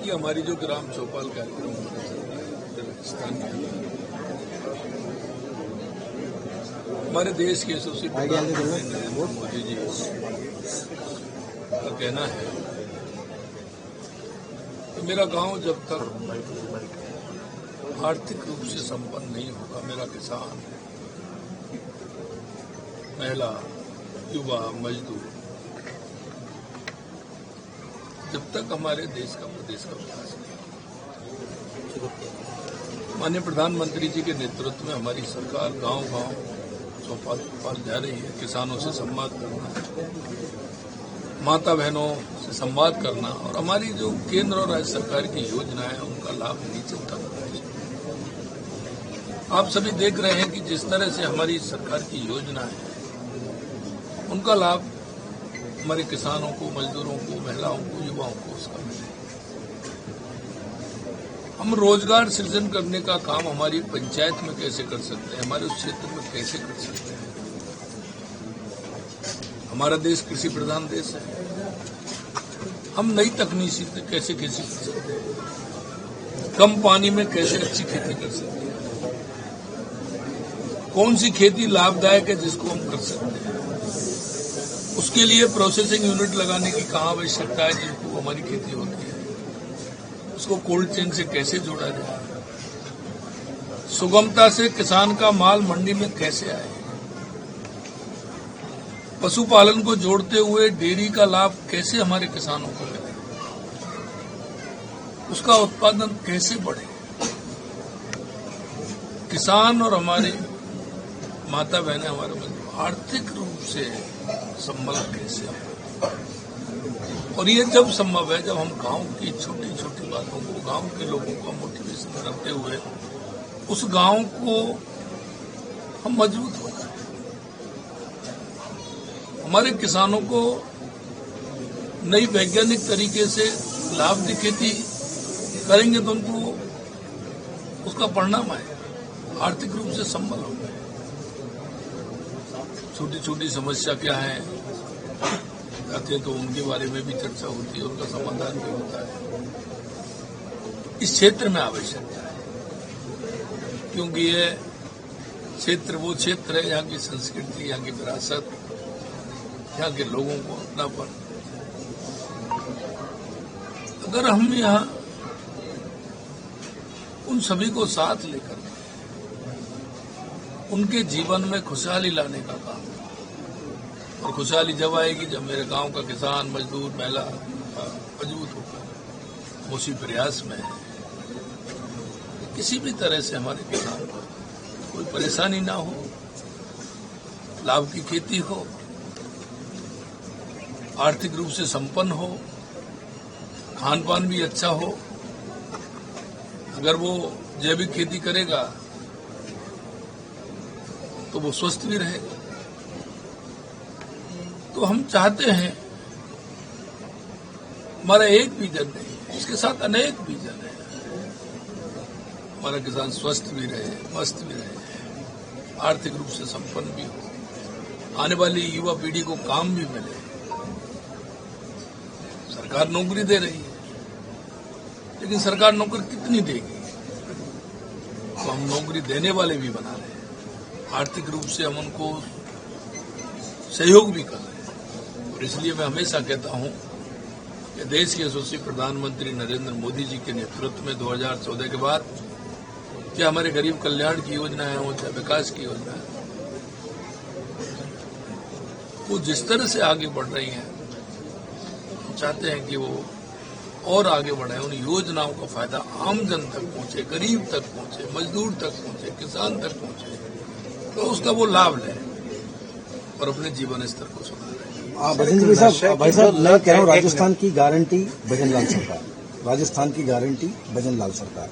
देखिए, हमारी जो ग्राम चौपाल कार्यक्रम राजस्थान के हमारे देश के यशस्वी प्रधानमंत्री नरेंद्र मोदी जी का कहना है कि मेरा गांव जब तक आर्थिक रूप से संपन्न नहीं होगा, मेरा किसान, महिला, युवा, मजदूर, जब तक हमारे देश का, प्रदेश का विकास नहीं होगा। माननीय प्रधानमंत्री जी के नेतृत्व में हमारी सरकार गांव-गांव चौपाल जा रही है। किसानों से संवाद करना, माता बहनों से संवाद करना और हमारी जो केंद्र और राज्य सरकार की योजनाएं हैं उनका लाभ नीचे तक पहुंचे। आप सभी देख रहे हैं कि जिस तरह से हमारी सरकार की योजनाएं हैं उनका लाभ हमारे किसानों को, मजदूरों को, महिलाओं को, युवाओं को उसका मिले। हम रोजगार सृजन करने का काम हमारी पंचायत में कैसे कर सकते हैं, हमारे उस क्षेत्र में कैसे कर सकते हैं। हमारा देश कृषि प्रधान देश है। हम नई तकनीक से कैसे खेती कर सकते हैं, कम पानी में कैसे अच्छी खेती कर सकते हैं, कौन सी खेती लाभदायक है जिसको हम कर सकते हैं। उसके लिए प्रोसेसिंग यूनिट लगाने की कहाँ आवश्यकता है जिनको हमारी खेती होती है, उसको कोल्ड चेन से कैसे जोड़ा जाए, सुगमता से किसान का माल मंडी में कैसे आए, पशुपालन को जोड़ते हुए डेयरी का लाभ कैसे हमारे किसानों को मिले, उसका उत्पादन कैसे बढ़े, किसान और हमारे माता बहनें, हमारे मजदूर आर्थिक रूप से संबल कैसे हो। और ये जब संभव है जब हम गांव की छोटी छोटी बातों को, गांव के लोगों का मोटिवेशन करते हुए उस गांव को हम मजबूत हो जाए। हमारे किसानों को नई वैज्ञानिक तरीके से लाभ की खेती करेंगे तो उनको उसका परिणाम आए, आर्थिक रूप से संबल हो। छोटी छोटी समस्या क्या है कहते तो उनके बारे में भी चर्चा होती है, उनका समाधान भी होता है। इस क्षेत्र में आवश्यकता है क्योंकि ये क्षेत्र वो क्षेत्र है यहाँ की संस्कृति, यहाँ की विरासत, यहाँ के लोगों को अपनापन। अगर हम यहाँ उन सभी को साथ लेकर उनके जीवन में खुशहाली लाने का काम, और खुशहाली जब आएगी जब मेरे गांव का किसान, मजदूर, महिला मजबूत होगा। उसी प्रयास में किसी भी तरह से हमारे किसान को कोई परेशानी ना हो, लाभ की खेती हो, आर्थिक रूप से संपन्न हो, खान पान भी अच्छा हो। अगर वो जैविक खेती करेगा तो वो स्वस्थ भी रहेगा। तो हम चाहते हैं हमारा एक विजन नहीं, उसके साथ अनेक विजन है। हमारा किसान स्वस्थ भी रहे, मस्त भी रहे, आर्थिक रूप से संपन्न भी हो, आने वाली युवा पीढ़ी को काम भी मिले। सरकार नौकरी दे रही है, लेकिन सरकार नौकरी कितनी देगी, तो हम नौकरी देने वाले भी बना रहे हैं, आर्थिक रूप से हम उनको सहयोग भी कर रहे हैं। और इसलिए मैं हमेशा कहता हूं कि देश के यशस्वी प्रधानमंत्री नरेंद्र मोदी जी के नेतृत्व में 2014 के बाद क्या हमारे गरीब कल्याण की योजनाएं हो, चाहे विकास की योजना है, वो जिस तरह से आगे बढ़ रही हैं, हम चाहते हैं कि वो और आगे बढ़े, उन योजनाओं का फायदा आम जन तक पहुंचे, गरीब तक पहुंचे, मजदूर तक पहुंचे, किसान तक पहुंचे, तो उसका वो लाभ ले और अपने जीवन स्तर को सुधारे। भजन साहब, भाई साहब, मैं कह रहा हूँ राजस्थान की गारंटी भजनलाल सरकार, राजस्थान की गारंटी भजनलाल सरकार,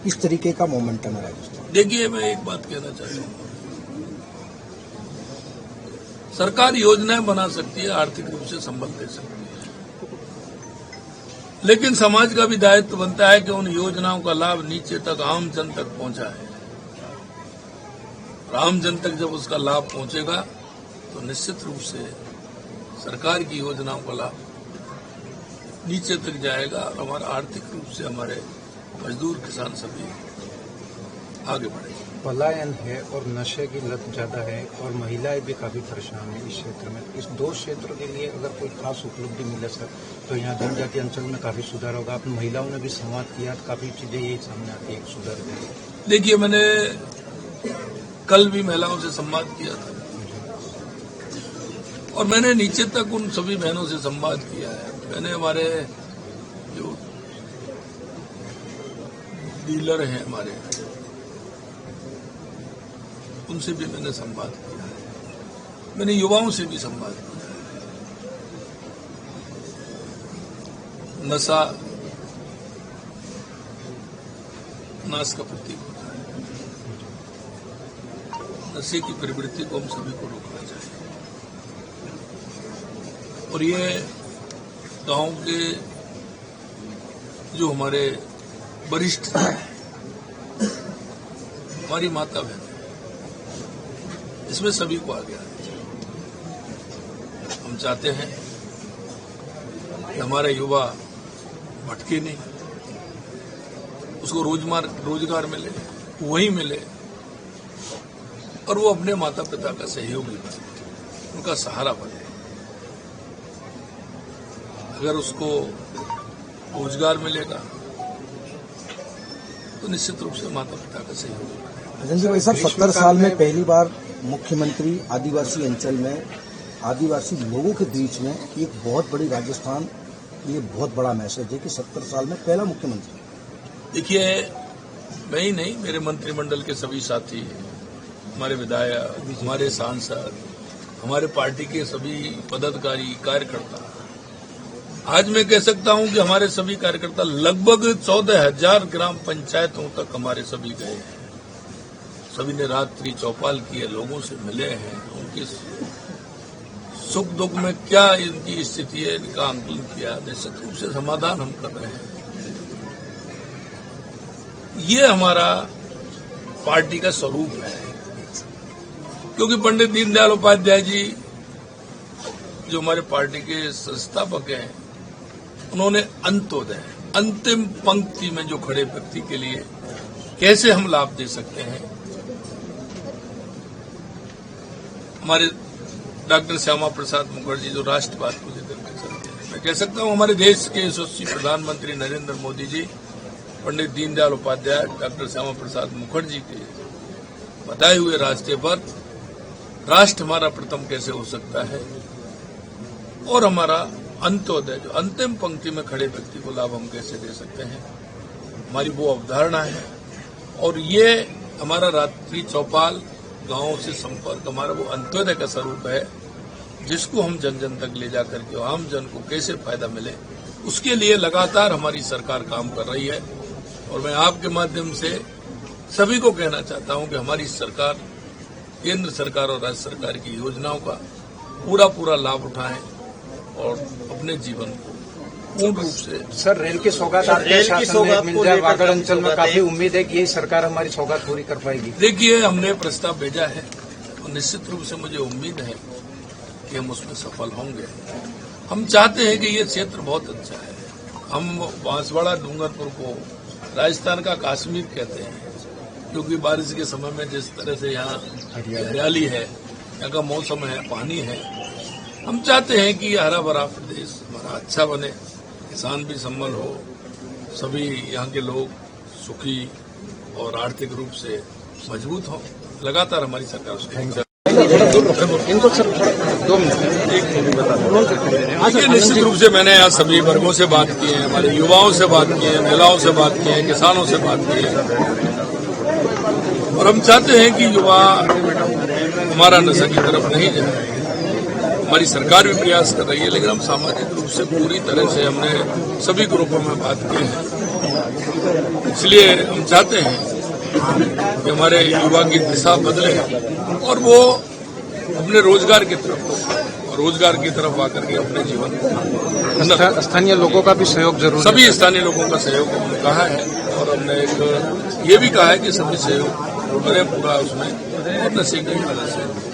इस तरीके का मोमेंटम है राजस्थान। देखिए, मैं एक बात कहना चाहता हूँ, सरकार योजनाएं बना सकती है, आर्थिक रूप से संबल दे सकती है, लेकिन समाज का भी दायित्व बनता है कि उन योजनाओं का लाभ नीचे तक, आम जन तक पहुंचाए। आम जन तक जब उसका लाभ पहुंचेगा तो निश्चित रूप से सरकार की योजनाओं का लाभ नीचे तक जाएगा और हमारा आर्थिक रूप से हमारे मजदूर किसान सभी आगे बढ़ेंगे। पलायन है और नशे की लत ज्यादा है और महिलाएं भी काफी परेशान है इस क्षेत्र में। इस दो क्षेत्रों के लिए अगर कोई खास उपलब्धि मिले सर तो यहाँ जनजातीय अंचल में काफी सुधार होगा। आपने महिलाओं ने भी संवाद किया, काफी चीजें यही सामने आती है सुधार के लिए। देखिए, मैंने कल भी महिलाओं से संवाद किया था और मैंने नीचे तक उन सभी बहनों से संवाद किया है। मैंने हमारे जो डीलर हैं हमारे, उनसे भी मैंने संवाद किया है। मैंने युवाओं से भी संवाद किया है। नशा नाश का प्रतीक होता है। नशे की प्रवृत्ति को हम सभी को रोकना चाहिए और ये गांव के जो हमारे वरिष्ठ हमारी माता बहन, इसमें सभी को आगे आना चाहिए। हम चाहते हैं कि हमारा युवा भटके नहीं, उसको रोजगार मिले, वही मिले और वो अपने माता पिता का सहयोगी बने, उनका सहारा बने। अगर उसको रोजगार मिलेगा तो निश्चित रूप से माता पिता का सहयोग बने। अजय जी, भाई साहब 70 साल में पहली बार मुख्यमंत्री आदिवासी अंचल में आदिवासी लोगों के बीच में एक बहुत बड़ी राजस्थान के लिए बहुत बड़ा मैसेज है कि 70 साल में पहला मुख्यमंत्री। देखिए, मैं ही नहीं, मेरे मंत्रिमंडल के सभी साथी, हमारे विधायक, हमारे सांसद, हमारे पार्टी के सभी पदाधिकारी, कार्यकर्ता, आज मैं कह सकता हूं कि हमारे सभी कार्यकर्ता लगभग 14,000 ग्राम पंचायतों तक हमारे सभी गए हैं। सभी ने रात्रि चौपाल किए, लोगों से मिले हैं, उनकी सुख दुख में क्या इनकी स्थिति है इनका आंकलन किया, निश्चित रूप से समाधान हम कर रहे हैं। ये हमारा पार्टी का स्वरूप है, क्योंकि पंडित दीनदयाल उपाध्याय जी जो हमारे पार्टी के संस्थापक हैं, उन्होंने अंत्योदय, अंतिम पंक्ति में जो खड़े व्यक्ति के लिए कैसे हम लाभ दे सकते हैं, हमारे डॉक्टर श्यामा प्रसाद मुखर्जी जो राष्ट्रवाद को लेकर के चलते हैं, मैं कह सकता हूं हमारे देश के यशस्वी प्रधानमंत्री नरेंद्र मोदी जी, पंडित दीनदयाल उपाध्याय, डॉक्टर श्यामा प्रसाद मुखर्जी के बताए हुए रास्ते पर राष्ट्र हमारा प्रथम कैसे हो सकता है और हमारा अंत्योदय जो अंतिम पंक्ति में खड़े व्यक्ति को लाभ हम कैसे दे सकते हैं, हमारी वो अवधारणा है। और ये हमारा रात्रि चौपाल, गांवों से संपर्क, हमारा वो अंत्योदय का स्वरूप है, जिसको हम जन जन तक ले जाकर के आम जन को कैसे फायदा मिले, उसके लिए लगातार हमारी सरकार काम कर रही है। और मैं आपके माध्यम से सभी को कहना चाहता हूं कि हमारी सरकार, केंद्र सरकार और राज्य सरकार की योजनाओं का पूरा लाभ उठाएं और अपने जीवन को पूर्ण रूप से। सर, रेल की सौगात मिल जाए, वागड़ अंचल में काफी उम्मीद है कि यही सरकार हमारी सौगात पूरी कर पाएगी। देखिए, हमने प्रस्ताव भेजा है और निश्चित रूप से मुझे उम्मीद है कि हम उसमें सफल होंगे। हम चाहते हैं कि ये क्षेत्र बहुत अच्छा है। हम बांसवाड़ा डूंगरपुर को राजस्थान का कश्मीर कहते हैं, क्योंकि बारिश के समय में जिस तरह से यहाँ हरियाली है, यहाँ का मौसम है, पानी है। हम चाहते हैं कि ये हरा भरा प्रदेश हमारा अच्छा बने, किसान भी संबल हो, सभी यहाँ के लोग सुखी और आर्थिक रूप से मजबूत हों। लगातार हमारी सरकार उसको निश्चित रूप से मैंने आज सभी वर्गों से बात की है, हमारे युवाओं से बात की है, महिलाओं से बात की है, किसानों से बात की है और हम चाहते हैं कि युवा हमारा नशा की तरफ नहीं जाए। हमारी सरकार भी प्रयास कर रही है, लेकिन हम सामाजिक रूप से पूरी तरह से हमने सभी ग्रुपों में बात की है। इसलिए हम चाहते हैं कि हमारे युवा की दिशा बदले और वो अपने रोजगार की तरफ आकर के अपने जीवन। स्थानीय लोगों का भी सहयोग जरूर, सभी स्थानीय लोगों का सहयोग हमने कहा है और हमने एक ये भी कहा है कि सभी सहयोग करें पूरा उसमें और नशे की वजह से